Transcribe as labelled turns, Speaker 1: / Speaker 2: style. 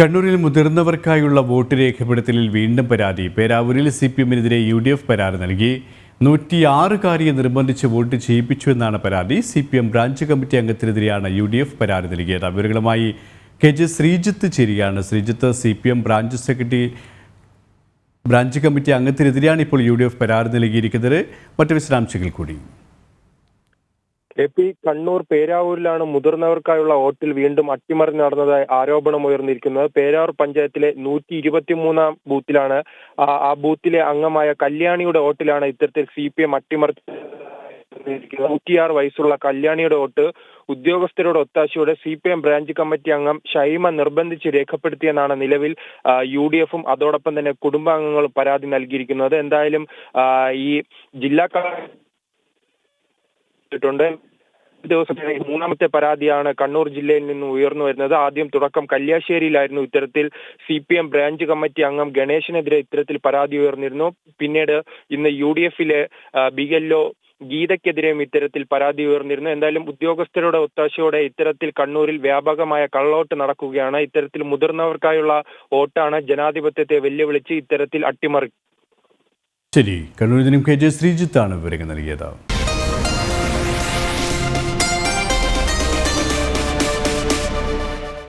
Speaker 1: കണ്ണൂരിൽ മുതിർന്നവർക്കായുള്ള വോട്ട് രേഖപ്പെടുത്തലിൽ വീണ്ടും പരാതി. പേരാവൂരിൽ CPM-നെതിരെ UDF പരാതി നൽകി. 106-കാരിയെ നിർബന്ധിച്ച് വോട്ട് ചെയ്യിപ്പിച്ചുവെന്നാണ് പരാതി. CPM ബ്രാഞ്ച് കമ്മിറ്റി അംഗത്തിനെതിരെയാണ് UDF പരാതി നൽകിയത്. വിവരങ്ങളുമായി KJ ശ്രീജിത്ത് ചേരുകയാണ്. ശ്രീജിത്ത്, CPM ബ്രാഞ്ച് കമ്മിറ്റി അംഗത്തിനെതിരെയാണ് ഇപ്പോൾ UDF പരാതി നൽകിയിരിക്കുന്നത്. മറ്റു വിശദാംശങ്ങൾ കൂടി.
Speaker 2: കണ്ണൂർ പേരാവൂരിലാണ് മുതിർന്നവർക്കായുള്ള വോട്ടിൽ വീണ്ടും അട്ടിമറി നടന്നതായി ആരോപണം ഉയർന്നിരിക്കുന്നത്. പേരാവൂർ പഞ്ചായത്തിലെ 123-ാം ബൂത്തിലാണ് ആ ബൂത്തിലെ അംഗമായ കല്യാണിയുടെ വോട്ടിലാണ് ഇത്തരത്തിൽ CPM അട്ടിമറി 106 വയസ്സുള്ള കല്യാണിയുടെ വോട്ട് ഉദ്യോഗസ്ഥരുടെ ഒത്താശയോടെ CPM ബ്രാഞ്ച് കമ്മിറ്റി അംഗം ഷൈമ നിർബന്ധിച്ച് രേഖപ്പെടുത്തിയെന്നാണ് നിലവിൽ UDF-ഉം അതോടൊപ്പം തന്നെ കുടുംബാംഗങ്ങളും പരാതി നൽകിയിരിക്കുന്നത്. എന്തായാലും ഈ ജില്ലാ ദിവസത്തെ മൂന്നാമത്തെ പരാതിയാണ് കണ്ണൂർ ജില്ലയിൽ നിന്ന് ഉയർന്നു വരുന്നത്. ആദ്യം തുടക്കം കല്യാശ്ശേരിയിലായിരുന്നു. ഇത്തരത്തിൽ CPM ബ്രാഞ്ച് കമ്മിറ്റി അംഗം ഗണേശനെതിരെ ഇത്തരത്തിൽ പരാതി ഉയർന്നിരുന്നു. പിന്നീട് ഇന്ന് UDF-ലെ BLO ഗീതയ്ക്കെതിരെയും ഇത്തരത്തിൽ പരാതി ഉയർന്നിരുന്നു. എന്തായാലും ഉദ്യോഗസ്ഥരുടെ ഒത്താശയോടെ ഇത്തരത്തിൽ കണ്ണൂരിൽ വ്യാപകമായ കള്ളവോട്ട് നടക്കുകയാണ്. ഇത്തരത്തിൽ മുതിർന്നവർക്കായുള്ള വോട്ടാണ് ജനാധിപത്യത്തെ വെല്ലുവിളിച്ച് ഇത്തരത്തിൽ അട്ടിമറി.
Speaker 1: ശരി, കണ്ണൂരിൽ നിന്നും KJ ശ്രീജിത്താണ് വിവരങ്ങൾ നൽകിയത്.